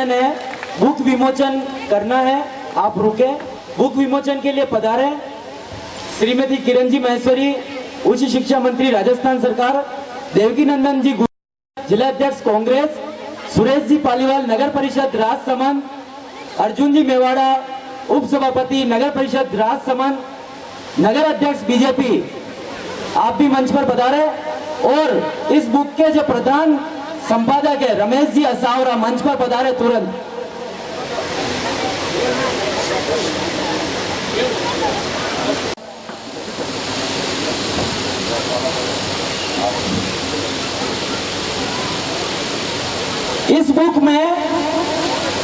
निवेदन है, बुक विमोचन करना है। आप रुके। बुक विमोचन के लिए पधारे श्रीमती किरण जी महेश्वरी, उच्च शिक्षा मंत्री राजस्थान सरकार, देवकी नंदन जी जिला अध्यक्ष कांग्रेस, सुरेश जी पालीवाल नगर परिषद राजसमंद, अर्जुन जी मेवाड़ा उप सभापति नगर परिषद राजसमंद, नगर अध्यक्ष बीजेपी, आप भी मंच पर पधारे। और इस बुक के जो प्रधान संपादक है रमेश जी असावरा, मंच पर पधारे तुरंत। इस बुक में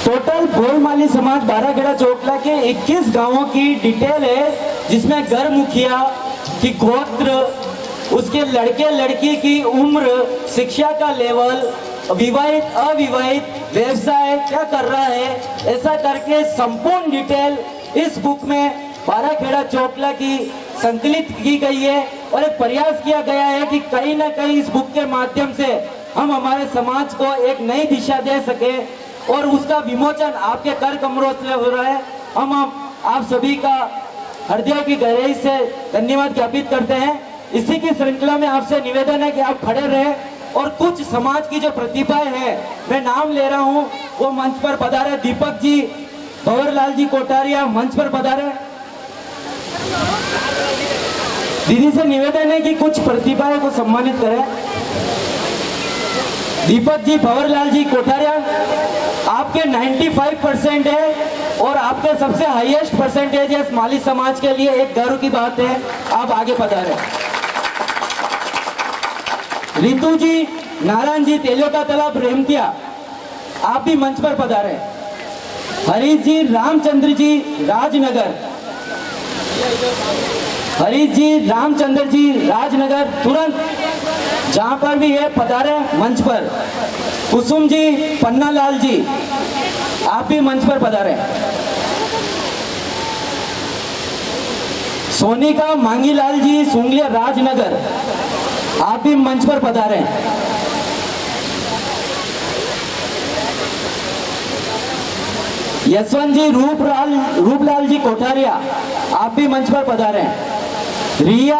टोटल भोलमाली समाज बाराखेड़ा चोटला के 21 गांवों की डिटेल है, जिसमें घर मुखिया की गोत्र, उसके लड़के लड़की की उम्र, शिक्षा का लेवल, विवाहित अविवाहित, व्यवसाय क्या कर रहा है, ऐसा करके संपूर्ण डिटेल इस बुक में बाराखेड़ा चोटला की संकलित की गई है। और एक प्रयास किया गया है कि कहीं ना कहीं इस बुक के माध्यम से हम हमारे समाज को एक नई दिशा दे सके, और उसका विमोचन आपके कर कमरों से हो रहा है। हम आप सभी का हृदय की गहराई से धन्यवाद ज्ञापित करते हैं। इसी की श्रृंखला में आपसे निवेदन है कि आप खड़े रहे और कुछ समाज की जो प्रतिभाएं हैं, मैं नाम ले रहा हूं, वो मंच पर पधारे। दीपक जी, भंवरलाल जी कोठारिया मंच पर पधारे। दीदी से निवेदन है कि कुछ प्रतिभाएं को सम्मानित करें। दीपक जी, भंवरलाल जी कोठारिया, आपके 95% है और आपके सबसे हाईएस्ट परसेंटेज है। माली समाज के लिए एक गर्व की बात है। आप आगे पधारें। रितु जी, नारायण जी, तेलियों का तालाब रेमतिया, आप भी मंच पर पधारें। हरीश जी, रामचंद्र जी, राजनगर, हरीश जी, रामचंद्र जी, राजनगर, तुरंत जहां पर भी है पधारे मंच पर। कुसुम जी, पन्नालाल जी, आप भी मंच पर पधारे। सोनिका मांगीलाल जी, सुंगलिया, राजनगर, आप भी मंच पर पधारे। यशवंत जी, रूपलाल जी कोठारिया, आप भी मंच पर पधारे। रिया,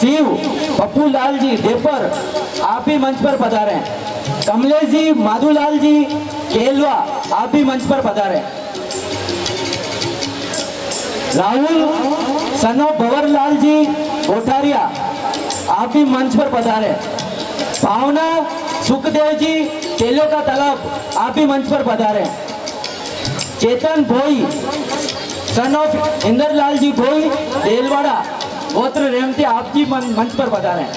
शिव, पप्पू लाल जी, देपर, आप भी मंच पर पधारे। कमलेश जी, माधुलाल जी, केलवा, आप भी मंच पर पधारे। राहुल सनो भंवरलाल जी कोठारिया, आप भी मंच पर पधारे। भावना सुखदेव जी, तेलियों का तालाब, आप भी मंच पर पधारे। चेतन भोई सन ऑफ इंदरलाल जी भोई, देलवाड़ा, गोत्र रेमती, आप जी मंच पर पधारे।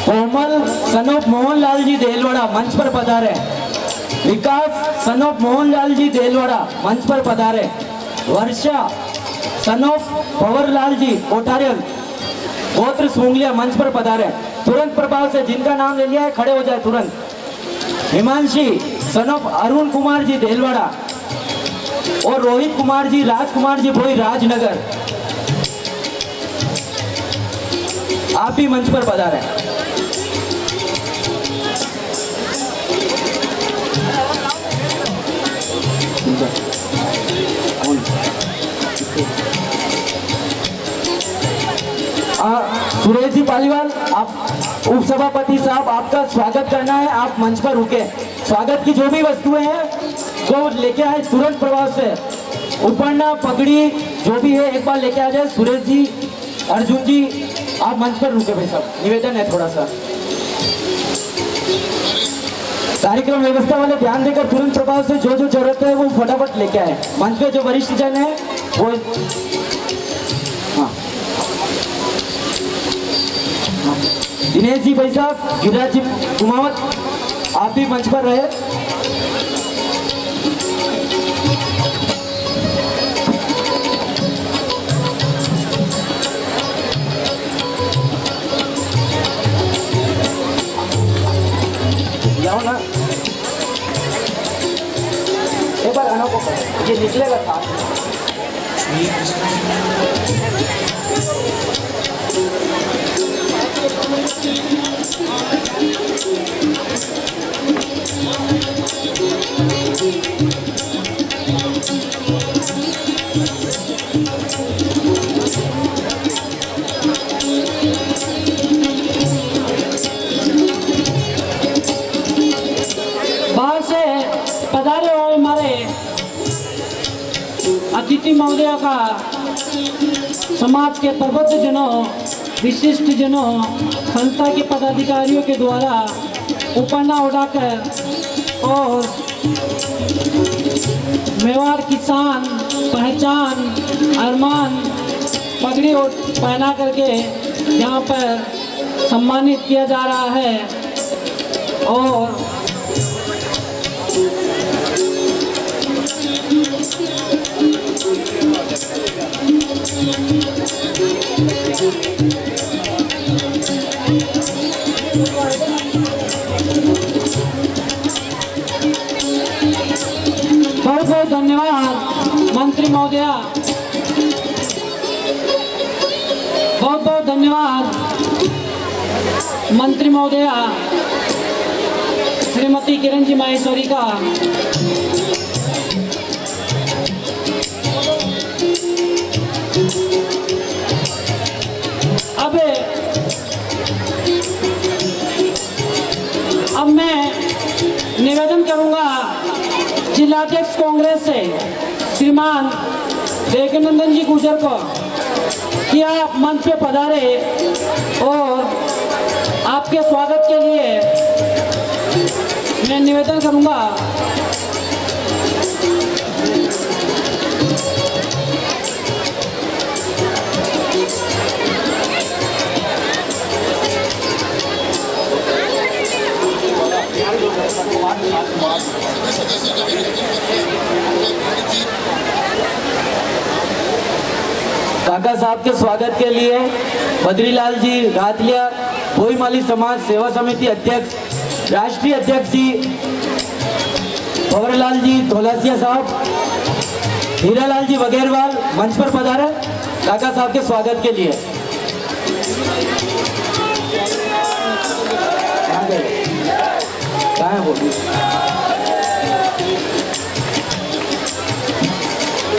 कोमल सन ऑफ मोहनलाल जी देलवाड़ा, मंच पर पधारे। विकास सन ऑफ मोहनलाल जी देलवाड़ा, मंच पर पधारे। वर्षा सन ऑफ भंवरलाल जी कोठारिया, गोत्र सुंगलिया, मंच पर पधारे। तुरंत प्रभाव से जिनका नाम ले लिया है खड़े हो जाए तुरंत। हिमांशी सन ऑफ अरुण कुमार जी देलवाड़ा और रोहित कुमार जी, राजकुमार जी भोई, राजनगर, आप भी मंच पर पधारे। सुरेश जी पालीवाल, आप उप सभापति साहब, आपका स्वागत करना है, आप मंच पर रुके। स्वागत की जो भी वस्तुएं हैं वो लेके आए तुरंत प्रभाव से। उपरना, पगड़ी, जो भी है एक बार लेके आ जाए। सुरेश जी, अर्जुन जी, आप मंच पर रुके भाई साहब, निवेदन है थोड़ा सा। कार्यक्रम व्यवस्था वाले ध्यान देकर तुरंत प्रभाव से जो जो जरूरत है वो फटाफट लेके आए। मंच पे जो वरिष्ठ जन है वो, हाँ, दिनेश जी भाई साहब, गिरिराज जी कुमावत, आप भी मंच पर रहे। जाओ ना, एक बार आना को ये निकलेगा साथ में। बाहर से पधारे हुए हमारे अतिथि महोदय का समाज के प्रबुद्ध जनों, विशिष्ट जनों, संस्था के पदाधिकारियों के द्वारा उपरना उड़ाकर और मेवाड़ किसान पहचान अरमान पगड़ी पहना करके यहाँ पर सम्मानित किया जा रहा है। और बहुत बहुत धन्यवाद मंत्री महोदया, बहुत बहुत धन्यवाद मंत्री महोदया श्रीमती किरण जी माहेश्वरी का। अब मैं निवेदन करूंगा जिलाध्यक्ष कांग्रेस से श्रीमान देवकीनंदन जी गुर्जर को कि आप मंच पे पधारे और आपके स्वागत के लिए मैं निवेदन करूंगा। काका साहब के स्वागत के लिए बद्रीलाल जी रातलिया, भोईमाली समाज सेवा समिति अध्यक्ष, राष्ट्रीय अध्यक्ष जी भंवरलाल जी धोलासिया साहब, हीरालाल जी वगैरवाल मंच पर पधारे काका साहब के स्वागत के लिए। कहाँ है वो?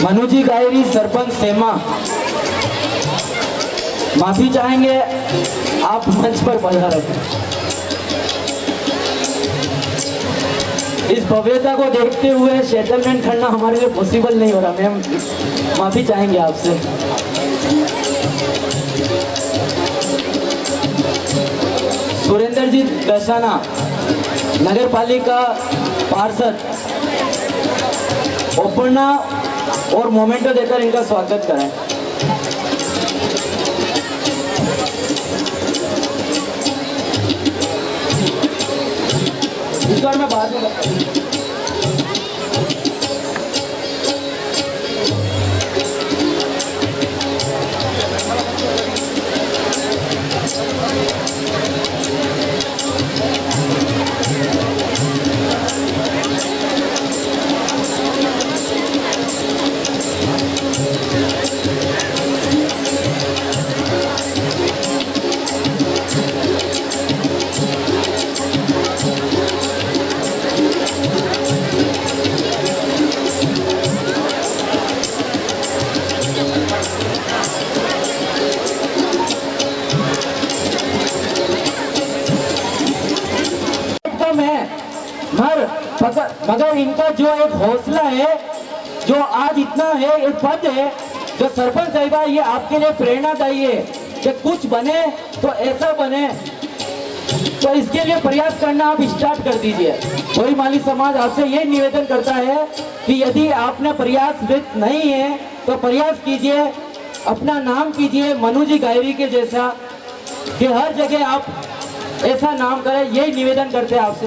मनु जी गायरी सरपंच सेमा, माफी चाहेंगे, आप मंच पर पधारे। इस भव्यता को देखते हुए सेटलमेंट करना हमारे लिए पॉसिबल नहीं हो रहा मैम, माफी चाहेंगे आपसे। सुरेंद्र जी दसाना, नगर पालिका पार्षद, ओपना और मोमेंटो देकर इनका स्वागत करें। इस बार मैं बाद में मगर इनका जो एक हौसला है, जो आज इतना है, एक पद है जो सरपंच साहिबा, ये आपके लिए प्रेरणादायी है कि कुछ बने तो ऐसा बने, तो इसके लिए प्रयास करना आप स्टार्ट कर दीजिए। भोईमाली समाज आपसे ये निवेदन करता है कि यदि आपने प्रयासरत नहीं है तो प्रयास कीजिए, अपना नाम कीजिए मनु जी गायरी के जैसा, कि हर जगह आप ऐसा नाम करे, यही निवेदन करते हैं आपसे।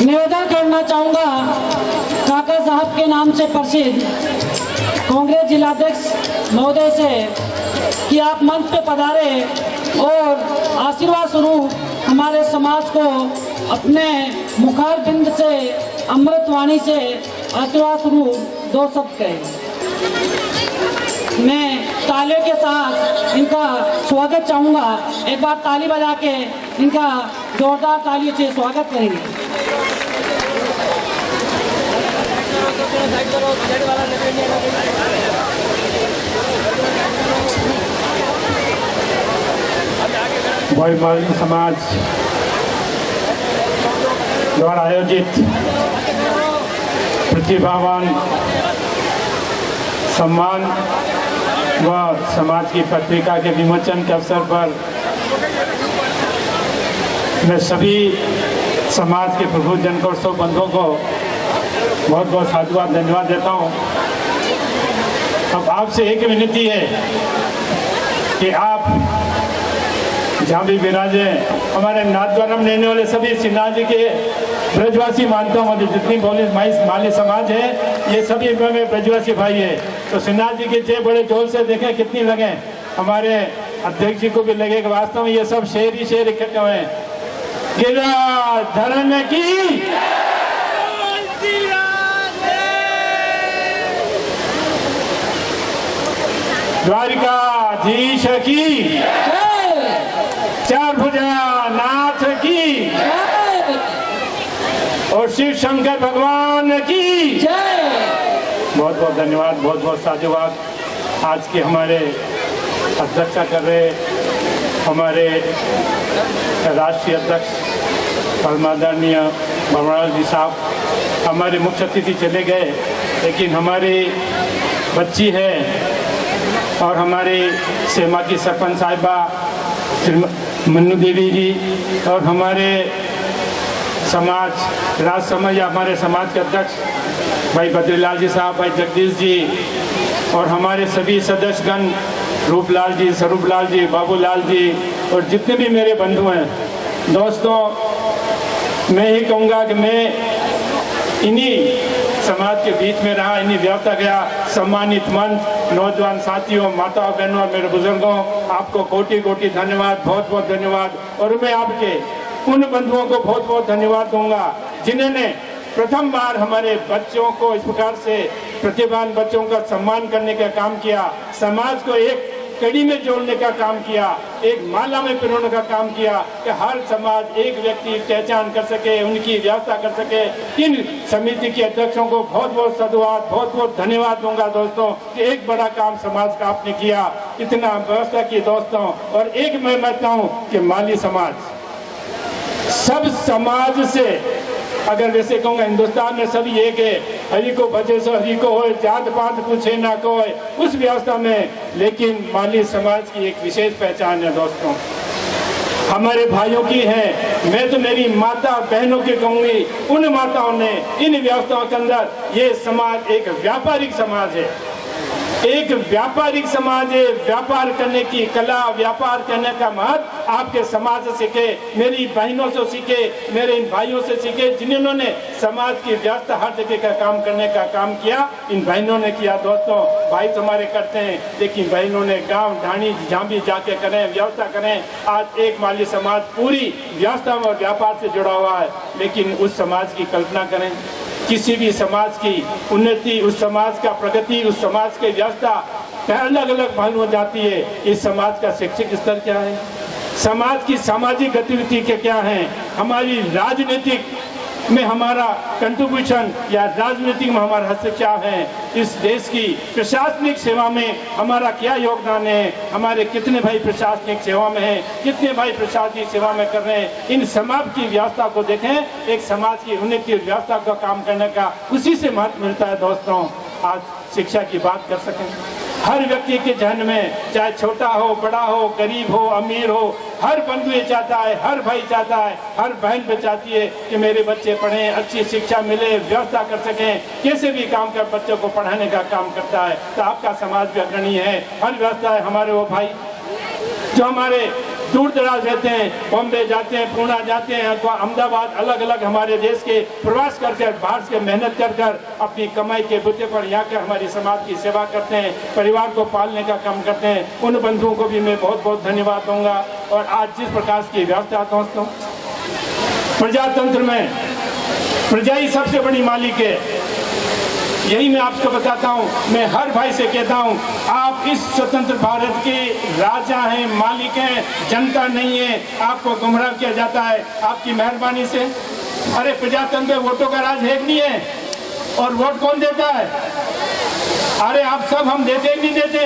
निवेदन करना चाहूँगा काका साहब के नाम से प्रसिद्ध कांग्रेस जिलाध्यक्ष महोदय से कि आप मंच पे पधारे और आशीर्वाद स्वरूप हमारे समाज को अपने मुखार बिंद से अमृतवाणी से आशीर्वाद स्वरूप 2 शब्द कहें। मैं तालियों के साथ इनका स्वागत चाहूँगा। एक बार ताली बजा के इनका जोरदार तालियों से स्वागत करेंगे। भोई माली समाज द्वारा आयोजित प्रतिभावान सम्मान व समाज की पत्रिका के विमोचन के अवसर पर मैं सभी समाज के प्रबुद्ध जनकोत्सव बंधुओं को बहुत बहुत साधुवाद धन्यवाद देता हूँ। अब आपसे एक विनती है कि आप जहाँ भी विराजे, हमारे नाथद्वारम रहने वाले सभी सिन्हा जी के ब्रजवासी मानता हूँ, जितनी माली समाज है ये सभी में ब्रजवासी भाई है। तो सिन्हा जी के जय बड़े जोर से देखें कितनी लगे, हमारे अध्यक्ष जी को भी लगे कि वास्तव में ये सब शेर ही शेर इकट्ठे हुए हैं। गिरधरण की द्वारिकाधीश की, चार भुजा नाथ की और शिव शंकर भगवान की बहुत बहुत धन्यवाद, बहुत बहुत साधुवाद। आज के हमारे अध्यक्षता कर रहे हमारे राष्ट्रीय अध्यक्ष परमादरणीय भगवान जी साहब, हमारे मुख्य अतिथि चले गए, लेकिन हमारी बच्ची है और हमारे सेमा की सरपंच साहिबा मन्नू देवी जी और हमारे समाज राज समाज हमारे समाज के अध्यक्ष भाई बद्रीलाल जी साहब, भाई जगदीश जी और हमारे सभी सदस्यगण रूपलाल जी, स्वरूपलाल जी, बाबूलाल जी और जितने भी मेरे बंधु हैं। दोस्तों, मैं ही कहूँगा कि मैं इन्हीं समाज के बीच में रहा, इन्हीं व्यवस्था गया। सम्मानित मंच, नौजवान साथियों, माताओं बहनों और मेरे बुजुर्गों, आपको कोटि कोटि धन्यवाद, बहुत बहुत धन्यवाद। और मैं आपके उन बंधुओं को बहुत बहुत धन्यवाद दूंगा जिन्होंने प्रथम बार हमारे बच्चों को इस प्रकार से प्रतिभावान बच्चों का सम्मान करने का काम किया, समाज को एक कड़ी में जोड़ने का काम किया, एक माला में पिरोने का काम किया कि हर समाज एक व्यक्ति पहचान कर सके, उनकी व्यवस्था कर सके। इन समिति के अध्यक्षों को बहुत बहुत साधुवाद, बहुत बहुत धन्यवाद दूंगा दोस्तों कि एक बड़ा काम समाज का आपने किया, इतना व्यवस्था की दोस्तों। और एक मैं मानता हूँ कि माली समाज सब समाज से, अगर वैसे कहूँगा हिंदुस्तान में सभी एक है, हरि को भजे सो हरि को होए, जात पात पूछे ना कोई, उस व्यवस्था में लेकिन माली समाज की एक विशेष पहचान है दोस्तों, हमारे भाइयों की है। मैं तो मेरी माता बहनों की कहूँगी, उन माताओं ने इन व्यवस्थाओं के अंदर ये समाज एक व्यापारिक समाज है, एक व्यापारिक समाज है। व्यापार करने की कला, व्यापार करने का महत्व आपके समाज से सीखे, मेरी बहनों से सीखे, मेरे इन भाइयों से सीखे जिन्होंने समाज की व्यवस्था हर जगह का काम करने का काम किया, इन बहनों ने किया दोस्तों। भाई तो हमारे करते हैं, लेकिन बहनों ने गांव ढाणी जहाँ भी जाके करें, व्यवस्था करें। आज एक माली समाज पूरी व्यवस्था और व्यापार से जुड़ा हुआ है, लेकिन उस समाज की कल्पना करें, किसी भी समाज की उन्नति, उस समाज का प्रगति, उस समाज की व्यवस्था अलग अलग मालूम हो जाती है। इस समाज का शैक्षिक स्तर क्या है, समाज की सामाजिक गतिविधि के क्या हैं, हमारी राजनीतिक में हमारा कंट्रीब्यूशन या राजनीतिक में हमारा हस्त क्या है, इस देश की प्रशासनिक सेवा में हमारा क्या योगदान है, हमारे कितने भाई प्रशासनिक सेवा में हैं, कितने भाई प्रशासनिक सेवा में कर रहे हैं। इन समाज की व्यवस्था को देखें, एक समाज की उन्नति व्यवस्था का काम करने का उसी से महत्व मिलता है। दोस्तों, आज शिक्षा की बात कर सकें, हर व्यक्ति के जहन में, चाहे छोटा हो, बड़ा हो, गरीब हो, अमीर हो, हर बंधु ये चाहता है, हर भाई चाहता है, हर बहन पे चाहती है कि मेरे बच्चे पढ़ें, अच्छी शिक्षा मिले, व्यवस्था कर सकें, कैसे भी काम कर बच्चों को पढ़ाने का काम करता है। तो आपका समाज भी अग्रणी है, हर व्यवस्था है। हमारे वो भाई जो हमारे दूर दराज रहते हैं, बॉम्बे जाते हैं, पूना जाते हैं, अहमदाबाद, अलग अलग हमारे देश के प्रवास करके बाहर से मेहनत कर कर अपनी कमाई के बूते पर यहाँ के हमारी समाज की सेवा करते हैं, परिवार को पालने का काम करते हैं, उन बंधुओं को भी मैं बहुत बहुत धन्यवाद दूंगा। और आज जिस प्रकार की व्यवस्था, दोस्तों, प्रजातंत्र में प्रजा ही सबसे बड़ी मालिक है, यही मैं आपको बताता हूँ। मैं हर भाई से कहता हूँ, आप इस स्वतंत्र भारत के राजा हैं, मालिक हैं, जनता नहीं है। आपको गुमराह किया जाता है आपकी मेहरबानी से। अरे प्रजातंत्र में वोटों का राज है कि नहीं है? और वोट कौन देता है? अरे आप सब हम देते ही नहीं देते,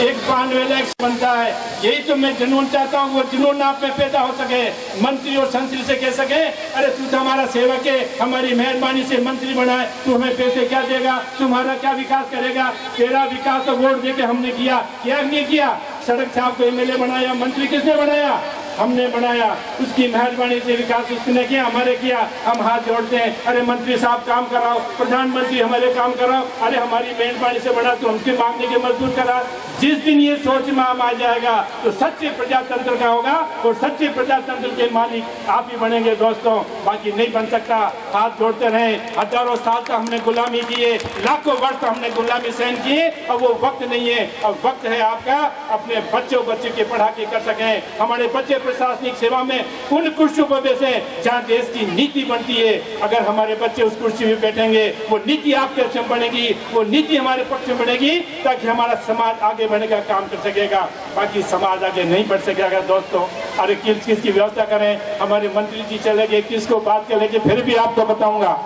एक 92 लाख बनता है। यही तो मैं जुनून चाहता हूँ, वो जुनून आप में पैदा हो सके, मंत्री और संतरी से कह सके, अरे तू तो हमारा सेवक है, हमारी मेहरबानी से मंत्री बनाए, तू हमें पैसे क्या देगा, तुम्हारा क्या विकास करेगा? तेरा विकास तो वोट देके हमने किया, क्या नहीं किया? सड़क से आपको एमएलए बनाया, मंत्री किसने बनाया? हमने बनाया। उसकी मेहरबानी से विकास उसने किया, हमारे किया। हम हाथ जोड़ते हैं, अरे मंत्री साहब काम कराओ, प्रधानमंत्री हमारे काम कराओ, अरे हमारी मेहरबानी से बना तो हमसे मांगने के मजदूर करा। जिस दिन ये सोच में हम आ जाएगा तो सच्चे प्रजातंत्र का होगा और सच्चे प्रजातंत्र के मालिक आप ही बनेंगे। दोस्तों, बाकी नहीं बन सकता। हाथ जोड़ते रहे। हजारों साल तक हमने गुलामी की है, लाखों वर्ष हमने गुलामी सहन की है। अब वो वक्त नहीं है, अब वक्त है आपका अपने बच्चों की पढ़ा के कर सकें। हमारे बच्चे प्रशासनिक सेवा में उन कुर्सियों पर बैठे जहाँ देश की नीति बनती है। अगर हमारे बच्चे उस कुर्सी में बैठेंगे, वो नीति आपके पक्ष में बनेगी, वो नीति हमारे पक्ष में बनेगी, ताकि हमारा समाज आगे बढ़ने का काम कर सकेगा। बाकी समाज आगे नहीं बढ़ सकेगा। दोस्तों, अरे किस किस की व्यवस्था करें? हमारे मंत्री जी चले गए, किसको बात करेंगे? फिर भी आपको बताऊंगा,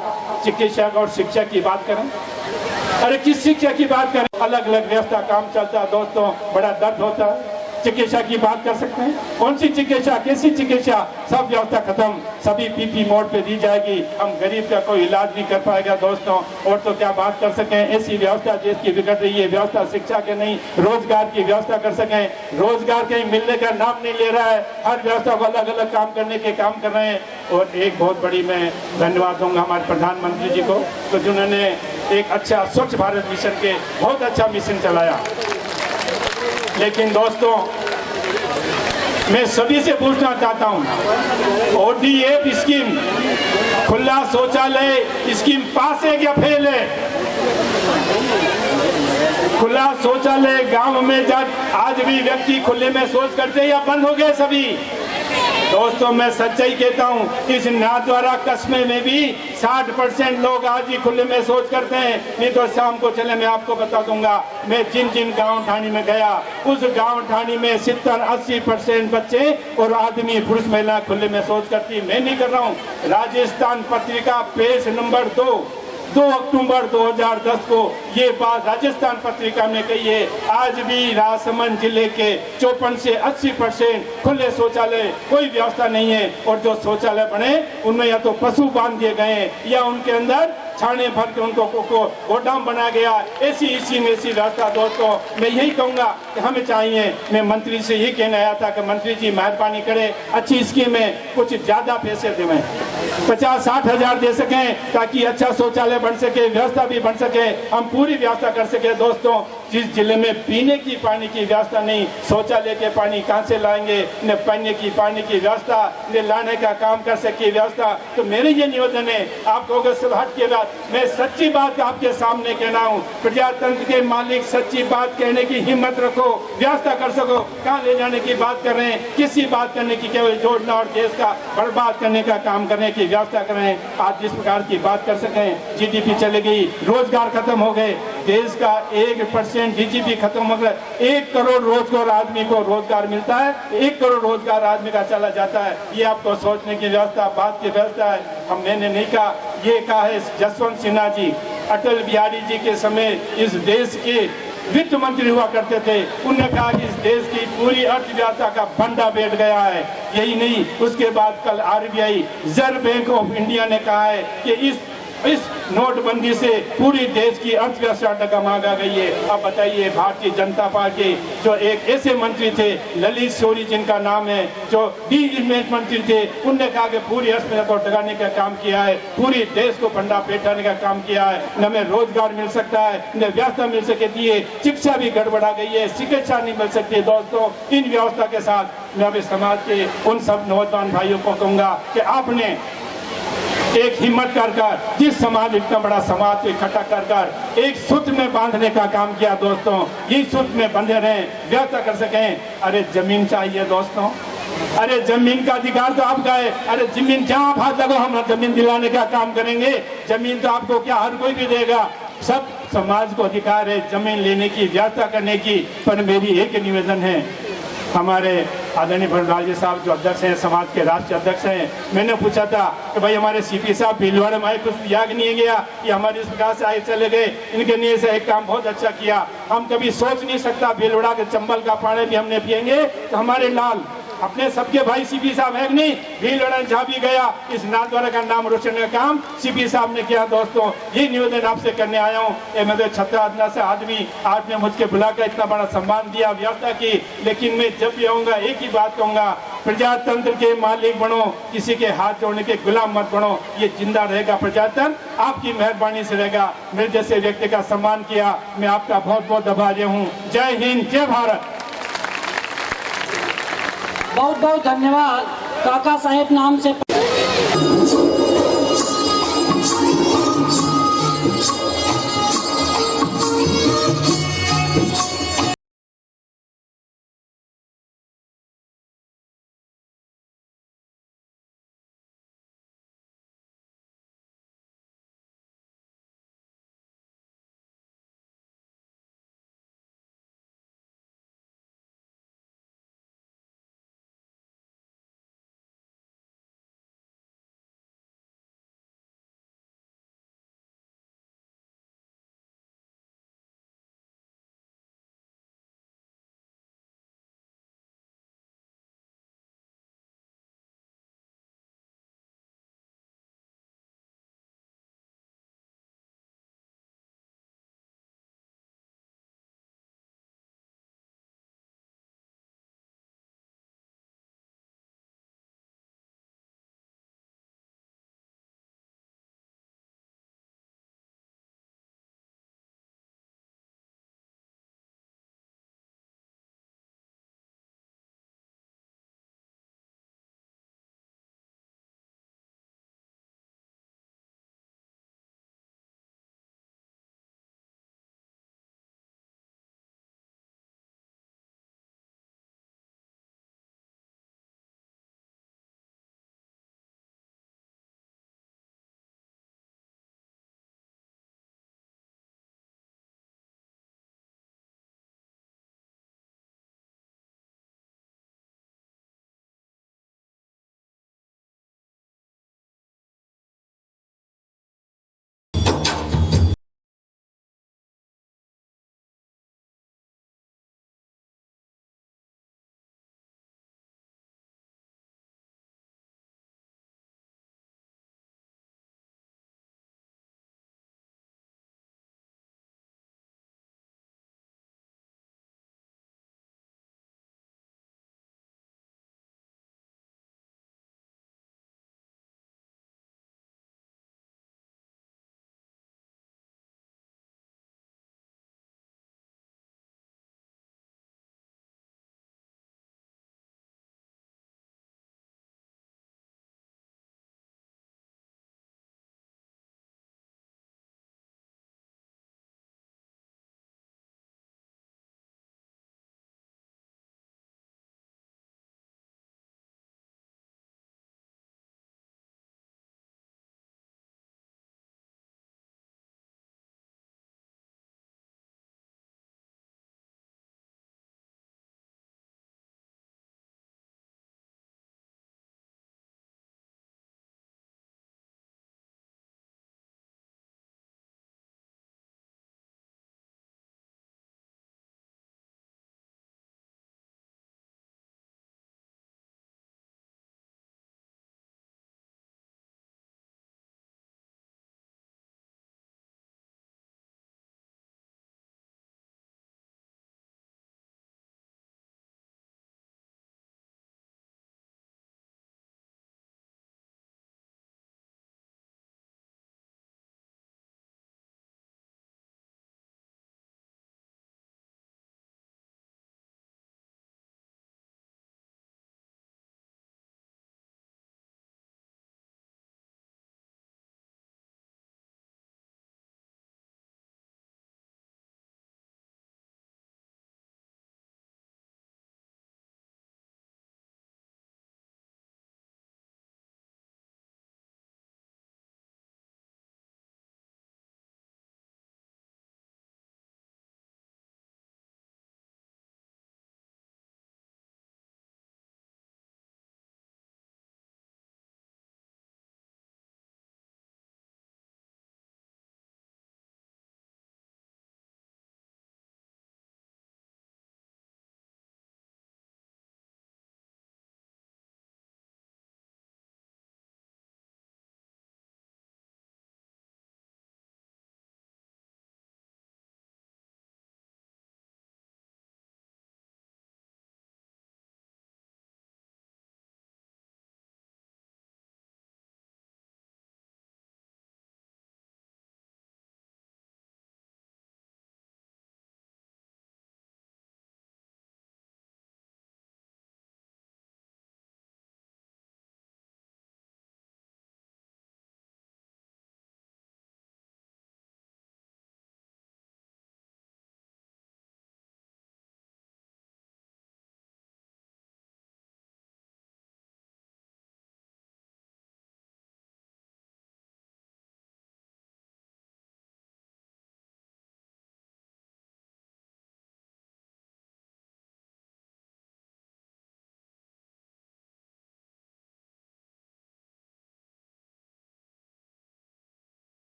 चिकित्सा और शिक्षा की बात करें। अरे किस शिक्षा की बात करें? अलग अलग व्यवस्था काम चलता है। दोस्तों, बड़ा दर्द होता है। चिकित्सा की बात कर सकते हैं, कौन सी चिकित्सा, कैसी चिकित्सा? सब व्यवस्था खत्म, सभी पीपी मोड पे दी जाएगी। हम गरीब का कोई इलाज नहीं कर पाएगा। दोस्तों, और तो क्या बात कर सकें? ऐसी व्यवस्था देश की बिगड़ रही है। व्यवस्था शिक्षा के नहीं, रोजगार की व्यवस्था कर सकें। रोजगार कहीं मिलने का नाम नहीं ले रहा है। हर व्यवस्था को अलग अलग काम करने के काम कर रहे हैं। और एक बहुत बड़ी मैं धन्यवाद दूंगा हमारे प्रधानमंत्री जी को, तो जिन्होंने एक अच्छा स्वच्छ भारत मिशन के बहुत अच्छा मिशन चलाया। लेकिन दोस्तों, मैं सभी से पूछना चाहता हूं, ODF स्कीम, खुला शौचालय स्कीम पास है क्या फेल है? खुला शौचालय गांव में जब आज भी व्यक्ति खुले में शौच करते हैं या बंद हो गए सभी? दोस्तों, मैं सच्चाई कहता हूं, इस नाथद्वारा कस्बे में भी 60% लोग आज ही खुले में शौच करते हैं। नहीं तो शाम को चले मैं आपको बता दूंगा। मैं जिन जिन गांव ठाणी में गया, उस गांव ठाणी में 70-80% बच्चे और आदमी, पुरुष महिला खुले में शौच करती। मैं नहीं कर रहा हूँ। राजस्थान पत्रिका पेज नंबर 2 अक्टूबर 2010 को ये बात राजस्थान पत्रिका में कही है। आज भी राजसमंद जिले के 54 से 80% खुले शौचालय, कोई व्यवस्था नहीं है। और जो शौचालय बने उनमें या तो पशु बांध दिए गए या उनके अंदर छाने भर के उनको गोदाम बनाया गया। ऐसी व्यवस्था। दोस्तों, मैं यही कहूँगा कि हमें चाहिए, मैं मंत्री से ये कहने आया था कि मंत्री जी मेहरबानी करें, अच्छी स्कीम में कुछ ज़्यादा पैसे देवें, 50-60 हज़ार दे सकें, ताकि अच्छा शौचालय बन सके, व्यवस्था भी बन सके, हम पूरी व्यवस्था कर सके। दोस्तों, जिस जिले में पीने की पानी की व्यवस्था नहीं, शौचालय के पानी कहाँ से लाएंगे? न पीने की पानी की व्यवस्था, न लाने का काम कर सके व्यवस्था। तो मेरे ये निवेदन है, आप कहोगे सब हट के बात, मैं सच्ची बात आपके सामने कहना हूँ। प्रजातंत्र के मालिक, सच्ची बात कहने की हिम्मत रखो, व्यवस्था कर सको। कहाँ ले जाने की बात कर रहे हैं? किसी बात करने की, केवल जोड़ना और देश का बर्बाद करने का काम करने की व्यवस्था कर रहे हैं। आज जिस प्रकार की बात कर सकें, GDP चले गई, रोजगार खत्म हो गए, देश का 1% DGP खत्म हो गया, 1 करोड़ रोजगार आदमी को रोजगार मिलता है, 1 करोड़ रोजगार आदमी का चला जाता है। ये आपको सोचने की व्यवस्था, बात की व्यवस्था है। मैंने नहीं कहा, ये कहा है जसवंत सिन्हा जी। अटल बिहारी जी के समय इस देश के वित्त मंत्री हुआ करते थे, उन्होंने कहा कि इस देश की पूरी अर्थव्यवस्था का फंडा बैठ गया है। यही नहीं, उसके बाद कल RBI reserve bank of India ने कहा है कि इस नोटबंदी से पूरी देश की अर्थव्यवस्था डगमगा गई है। अब बताइए, भारतीय जनता पार्टी जो एक ऐसे मंत्री थे, ललित शोरी जिनका नाम है, जो डी मंत्री थे, उनने कहा कि पूरी अर्थव्यवस्था को डगाने का काम किया है, पूरी देश को फंडा बैठाने का काम किया है। न हमें रोजगार मिल सकता है, न व्यवस्था मिल सकती है, शिक्षा भी गड़बड़ा गई है, चिकित्सा नहीं मिल सकती है। दोस्तों, इन व्यवस्था के साथ मैं अभी समाज के उन सब नौजवान भाइयों को कहूंगा कि आपने एक हिम्मत कर जिस समाज, इतना बड़ा समाज को इकट्ठा कर एक सूत्र में बांधने का काम किया। दोस्तों, ये सूत्र में बंधे रहें, व्यवस्था कर सकें। अरे जमीन चाहिए दोस्तों, अरे जमीन का अधिकार तो आपका है। अरे जमीन जहां आप हाथ लगो, हम जमीन दिलाने का काम करेंगे। जमीन तो आपको क्या हर कोई भी देगा, सब समाज को अधिकार है जमीन लेने की, व्यवस्था करने की। पर मेरी एक निवेदन है, हमारे आदरणीय भट्टलाल जी साहब जो अध्यक्ष हैं, समाज के राष्ट्रीय अध्यक्ष हैं, मैंने पूछा था कि भाई हमारे CP साहब भीलवाड़ा में आए, कुछ याद नहीं गया कि हमारे इस प्रकार से आए चले गए। इनके लिए से एक काम बहुत अच्छा किया। हम कभी सोच नहीं सकता भीलवाड़ा के चंबल का पानी भी हमने पियेंगे तो हमारे लाल अपने सबके भाई CP साहब है नहीं, भीलवाड़ा जहाँ भी गया इस नाथद्वारा का नाम रोशन का काम CP साहब ने किया। दोस्तों, ये निवेदन आपसे करने आया हूँ। मैं तो 17 से आदमी आपने मुझके बुलाकर इतना बड़ा सम्मान दिया, व्यवस्था की, लेकिन मैं जब भी आऊँगा एक ही बात कहूँगा, प्रजातंत्र के मालिक बनो, किसी के हाथ जोड़ने के गुलाम मत बनो। ये जिंदा रहेगा प्रजातंत्र, आपकी मेहरबानी से रहेगा। मेरे जैसे व्यक्ति का सम्मान किया, मैं आपका बहुत बहुत आभारी हूँ। जय हिंद, जय भारत। बहुत बहुत धन्यवाद। काका साहेब नाम से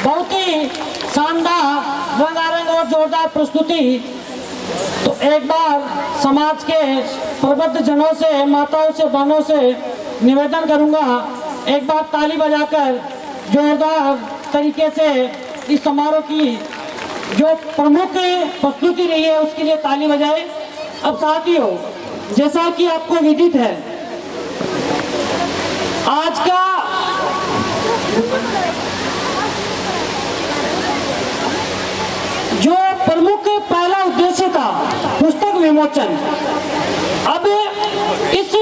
बहुत ही शानदार रंगारंग और जोरदार प्रस्तुति। तो एक बार समाज के प्रबुद्ध जनों से, माताओं से, बहनों से निवेदन करूंगा, एक बार ताली बजाकर जोरदार तरीके से इस समारोह की जो प्रमुख प्रस्तुति रही है उसके लिए ताली बजाए। अब साथियों, जैसा कि आपको विदित है, आज का जो प्रमुख पहला उद्देश्य था पुस्तक विमोचन, अब इस